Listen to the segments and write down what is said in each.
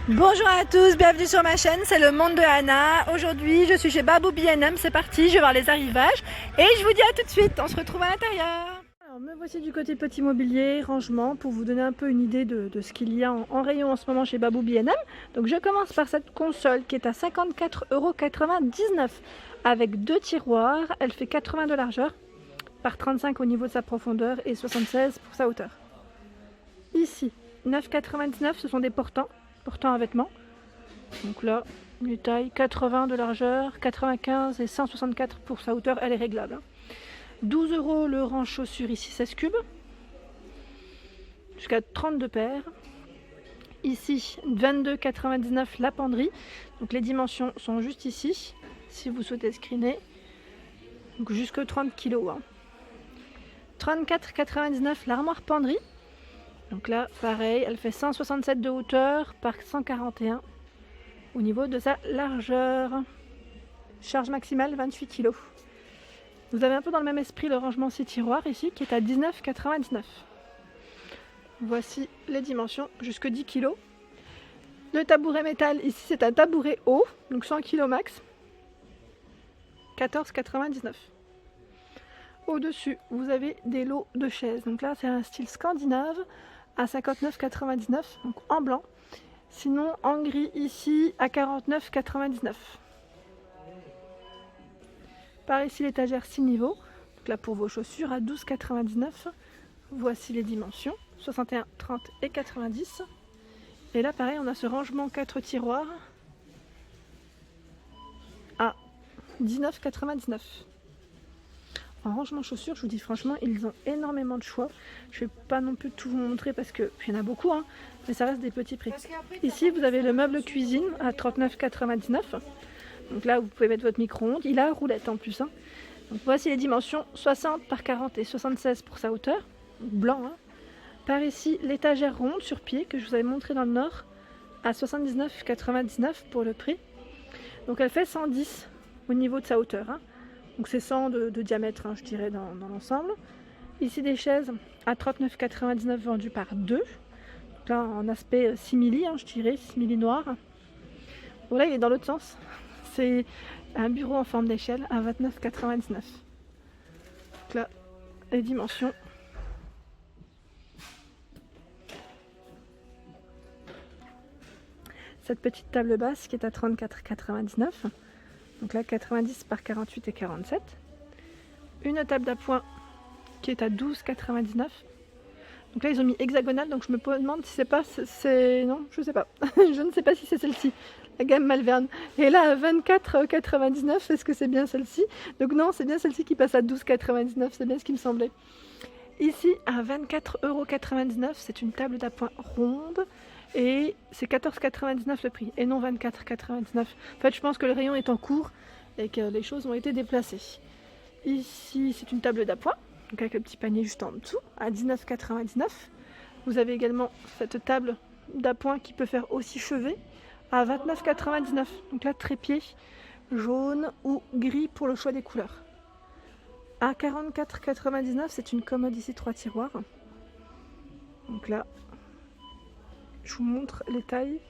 Bonjour à tous, bienvenue sur ma chaîne, c'est le monde de Anna. Aujourd'hui je suis chez Babou B&M, c'est parti, je vais voir les arrivages et je vous dis à tout de suite, on se retrouve à l'intérieur. Alors me voici du côté petit mobilier, rangement, pour vous donner un peu une idée de ce qu'il y a en rayon en ce moment chez Babou B&M. Donc je commence par cette console qui est à 54,99 € avec deux tiroirs, elle fait 80 de largeur par 35 au niveau de sa profondeur et 76 pour sa hauteur. Ici, 9,99 € ce sont des portants à vêtements. Donc là, les tailles 80 de largeur, 95 et 164 pour sa hauteur, elle est réglable. 12 € le rang chaussures ici, 16 cubes. Jusqu'à 32 paires. Ici, 22,99 € la penderie. Donc les dimensions sont juste ici, si vous souhaitez screener. Donc jusque 30 kg. 34,99 € l'armoire penderie. Donc là, pareil, elle fait 167 de hauteur par 141 au niveau de sa largeur. Charge maximale 28 kg. Vous avez un peu dans le même esprit le rangement 6 tiroirs ici qui est à 19,99 €. Voici les dimensions, jusque 10 kg. Le tabouret métal, ici c'est un tabouret haut, donc 100 kg max. 14,99 €. Au-dessus, vous avez des lots de chaises. Donc là, c'est un style scandinave à 59,99 €, donc en blanc. Sinon, en gris ici à 49,99 €. Par ici, l'étagère 6 niveaux. Donc là, pour vos chaussures à 12,99 €. Voici les dimensions 61, 30 et 90. Et là, pareil, on a ce rangement 4 tiroirs à 19,99 €. En rangement chaussures, je vous dis franchement, ils ont énormément de choix. Je ne vais pas non plus tout vous montrer parce qu'il y en a beaucoup, hein, mais ça reste des petits prix. Ici, vous avez le meuble cuisine à 39,99 €. Donc là, vous pouvez mettre votre micro-ondes. Il a roulette en plus. Hein. Donc voici les dimensions 60 par 40 et 76 pour sa hauteur. Blanc. Hein. Par ici, l'étagère ronde sur pied que je vous avais montré dans le nord à 79,99 € pour le prix. Donc elle fait 110 au niveau de sa hauteur. Hein. Donc c'est 100 de diamètre, hein, je dirais, dans l'ensemble. Ici des chaises à 39,99 € vendues par deux. Donc là en aspect simili, hein, je dirais, simili noir. Bon là il est dans l'autre sens. C'est un bureau en forme d'échelle à 29,99 €. Donc là, les dimensions. Cette petite table basse qui est à 34,99 €. Donc là, 90 par 48 et 47. Une table d'appoint qui est à 12,99 €. Donc là, ils ont mis hexagonale, donc je me demande si c'est pas... Non, je sais pas. Je ne sais pas si c'est celle-ci, la gamme Malverne. Et là, à 24,99 €, est-ce que c'est bien celle-ci? Donc non, c'est bien celle-ci qui passe à 12,99 €, c'est bien ce qui me semblait. Ici, à 24,99 €, c'est une table d'appoint ronde. Et c'est 14,99 € le prix et non 24,99 €. En fait, je pense que le rayon est en cours et que les choses ont été déplacées. Ici, c'est une table d'appoint, donc avec le petit panier juste en dessous, à 19,99 €. Vous avez également cette table d'appoint qui peut faire aussi chevet à 29,99 €. Donc là, trépied jaune ou gris pour le choix des couleurs. À 44,99 €, c'est une commode ici 3 tiroirs. Donc là, je vous montre les tailles.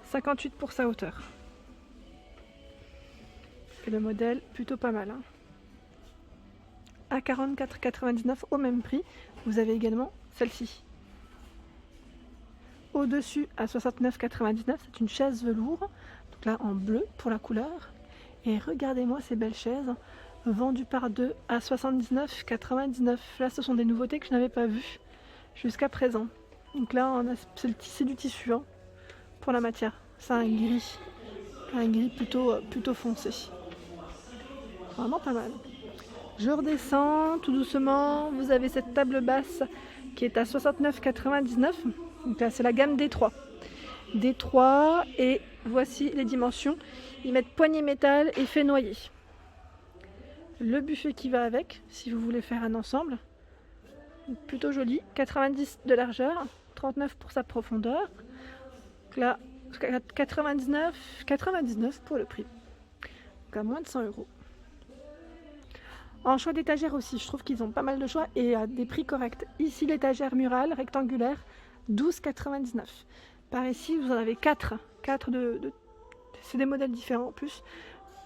58 pour sa hauteur. Et le modèle, plutôt pas mal. Hein. À 44,99 € au même prix, vous avez également celle-ci. Au-dessus, à 69,99 €, c'est une chaise velours. Donc là, en bleu pour la couleur. Et regardez-moi ces belles chaises, vendues par deux à 79,99 €. Là, ce sont des nouveautés que je n'avais pas vues jusqu'à présent. Donc là, c'est du tissu hein, pour la matière. C'est un gris plutôt foncé. Vraiment pas mal. Je redescends tout doucement. Vous avez cette table basse qui est à 69,99 €. Donc là, c'est la gamme D3. D3 et voici les dimensions. Ils mettent poignée métal et fait noyer. Le buffet qui va avec, si vous voulez faire un ensemble. Plutôt joli. 90 de largeur. 39 pour sa profondeur. Donc là, 99 pour le prix. Donc à moins de 100 €. En choix d'étagère aussi, je trouve qu'ils ont pas mal de choix et à des prix corrects. Ici l'étagère murale rectangulaire, 12,99 €. Par ici, vous en avez 4. C'est des modèles différents en plus.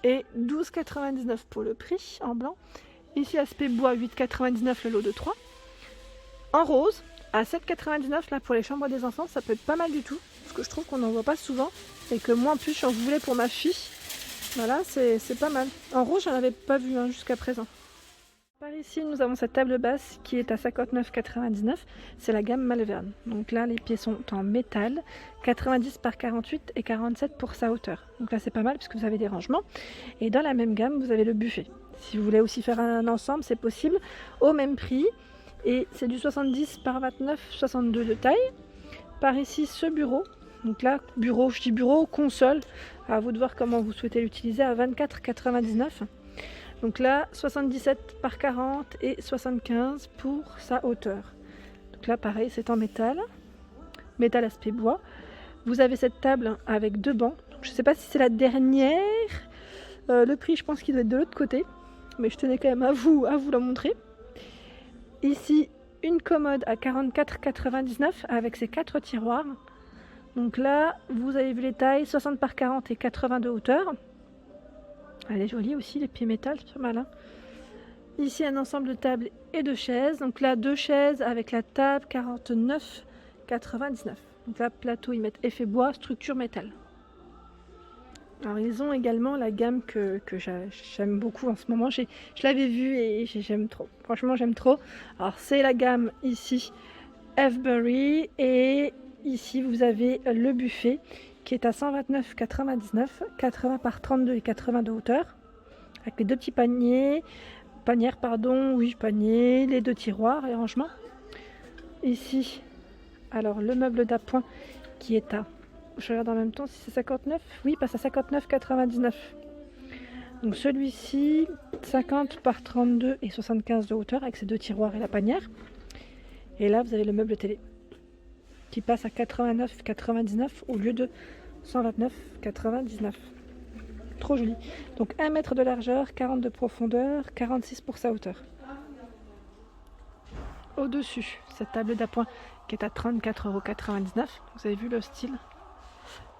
Et 12,99 pour le prix en blanc. Ici, aspect bois, 8,99 le lot de 3. En rose, à 7,99 là pour les chambres des enfants, ça peut être pas mal du tout. Parce que je trouve qu'on n'en voit pas souvent. Et que moi en plus, j'en voulais pour ma fille. Voilà, c'est pas mal. En rose, j'en avais pas vu jusqu'à présent. Par ici, nous avons cette table basse qui est à 59,99. C'est la gamme Malvern. Donc là, les pieds sont en métal, 90 par 48 et 47 pour sa hauteur. Donc là, c'est pas mal puisque vous avez des rangements. Et dans la même gamme, vous avez le buffet. Si vous voulez aussi faire un ensemble, c'est possible, au même prix. Et c'est du 70 par 29, 62 de taille. Par ici, ce bureau. Donc là, bureau, je dis bureau, console. À vous de voir comment vous souhaitez l'utiliser, à 24,99. Donc là, 77 par 40 et 75 pour sa hauteur. Donc là, pareil, c'est en métal. Métal aspect bois. Vous avez cette table avec 2 bancs. Je ne sais pas si c'est la dernière. Le prix, je pense qu'il doit être de l'autre côté. Mais je tenais quand même à vous la montrer. Ici, une commode à 44,99 avec ses 4 tiroirs. Donc là, vous avez vu les tailles, 60 par 40 et 80 de hauteur. Elle est jolie aussi, les pieds métal, c'est pas mal. Hein. Ici, un ensemble de tables et de chaises. Donc là, 2 chaises avec la table, 49,99. Donc là, plateau, ils mettent effet bois, structure métal. Alors, ils ont également la gamme que j'aime beaucoup en ce moment. Je l'avais vue et j'aime trop. Franchement, j'aime trop. Alors, c'est la gamme ici, Avebury. Et ici, vous avez le buffet qui est à 129,99, 80 par 32 et 80 de hauteur, avec les 2 petits paniers, les 2 tiroirs et rangements. Ici, alors le meuble d'appoint qui est à, je regarde en même temps si c'est 59, oui, passe à 59,99. Donc celui-ci, 50 par 32 et 75 de hauteur, avec ses 2 tiroirs et la panière. Et là, vous avez le meuble télé qui passe à 89,99 au lieu de 129,99. Trop joli. Donc 1 mètre de largeur, 40 de profondeur, 46 pour sa hauteur. Au-dessus, cette table d'appoint qui est à 34,99 €. Vous avez vu le style.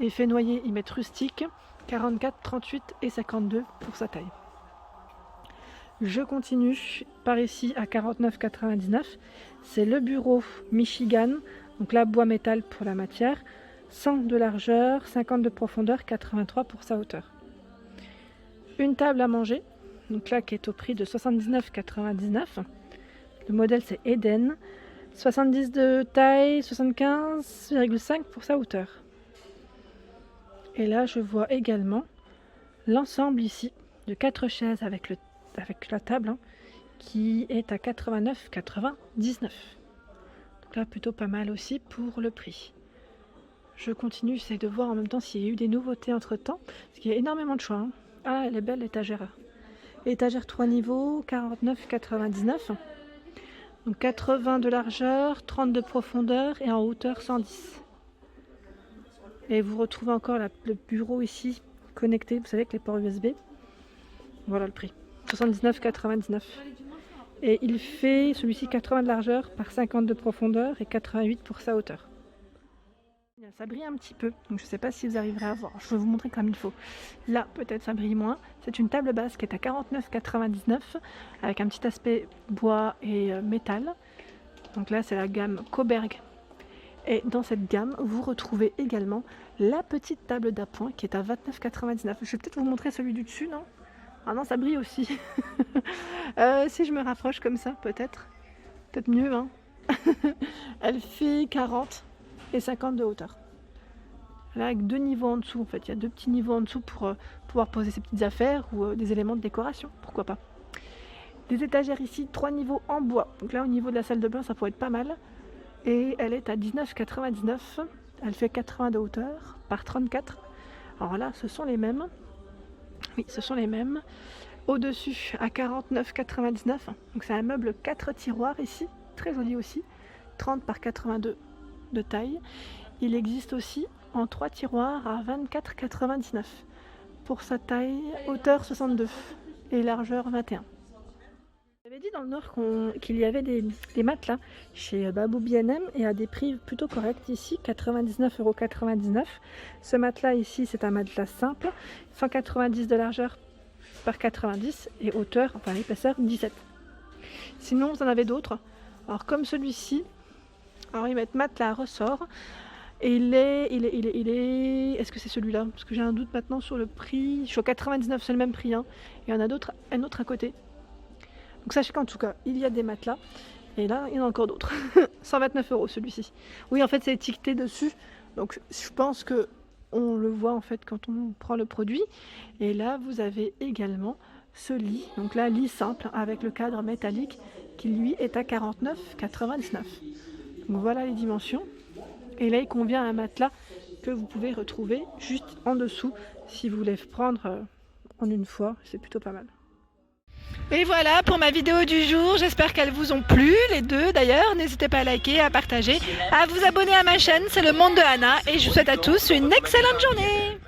Effet noyer, ils mettent rustique, 44, 38 et 52 pour sa taille. Je continue par ici à 49,99. C'est le bureau Michigan. Donc là, bois métal pour la matière, 100 de largeur, 50 de profondeur, 83 pour sa hauteur. Une table à manger, donc là qui est au prix de 79,99. Le modèle c'est Eden, 70 de taille, 75,5 pour sa hauteur. Et là je vois également l'ensemble ici de 4 chaises avec la table qui est à 89,99. Là plutôt pas mal aussi pour le prix. Je continue, j'essaie de voir en même temps s'il y a eu des nouveautés entre temps, parce qu'il y a énormément de choix. Hein. Ah, elle est belle l'étagère. Étagère 3 niveaux, 49,99. Donc 80 de largeur, 30 de profondeur et en hauteur 110. Et vous retrouvez encore le bureau ici connecté, vous savez, avec les ports USB. Voilà le prix, 79,99. Et il fait celui-ci 80 de largeur par 50 de profondeur et 88 pour sa hauteur. Ça brille un petit peu, donc je ne sais pas si vous arriverez à voir. Je vais vous montrer comme il faut. Là, peut-être ça brille moins. C'est une table basse qui est à 49,99 avec un petit aspect bois et métal. Donc là, c'est la gamme Coberg. Et dans cette gamme, vous retrouvez également la petite table d'appoint qui est à 29,99. Je vais peut-être vous montrer celui du dessus, non ? Ah non, ça brille aussi. Si je me rapproche comme ça, peut-être mieux. Hein. Elle fait 40 et 50 de hauteur. Là, avec 2 niveaux en dessous, en fait. Il y a 2 petits niveaux en dessous pour pouvoir poser ses petites affaires ou des éléments de décoration. Pourquoi pas. Des étagères ici, 3 niveaux en bois. Donc là, au niveau de la salle de bain, ça pourrait être pas mal. Et elle est à 19,99. Elle fait 80 de hauteur par 34. Alors là, ce sont les mêmes. Oui, ce sont les mêmes. Au-dessus, à 49,99. Donc c'est un meuble 4 tiroirs ici. Très joli aussi. 30 par 82 de taille. Il existe aussi en 3 tiroirs à 24,99. Pour sa taille, hauteur 62 et largeur 21. J'avais dit dans le Nord qu'il y avait des matelas chez Babou B&M et à des prix plutôt corrects. Ici, 99,99 €. Ce matelas ici, c'est un matelas simple, 190 de largeur par 90 et hauteur, enfin épaisseur, 17. Sinon, vous en avez d'autres. Alors comme celui-ci, alors ils mettent matelas à ressort. Et il est... Est-ce que c'est celui-là? Parce que j'ai un doute maintenant sur le prix. Je suis à 99, c'est le même prix. Hein. Il y en a un autre à côté. Donc sachez qu'en tout cas, il y a des matelas. Et là, il y en a encore d'autres. 129 € celui-ci. Oui, en fait, c'est étiqueté dessus. Donc je pense que on le voit en fait quand on prend le produit. Et là, vous avez également ce lit. Donc là, lit simple avec le cadre métallique qui lui est à 49,99 €. Donc voilà les dimensions. Et là, il convient à un matelas que vous pouvez retrouver juste en dessous si vous voulez prendre en une fois. C'est plutôt pas mal. Et voilà pour ma vidéo du jour. J'espère qu'elles vous ont plu, les deux d'ailleurs. N'hésitez pas à liker, à partager, à vous abonner à ma chaîne. C'est le monde de Anna. Et je vous souhaite à tous une excellente journée.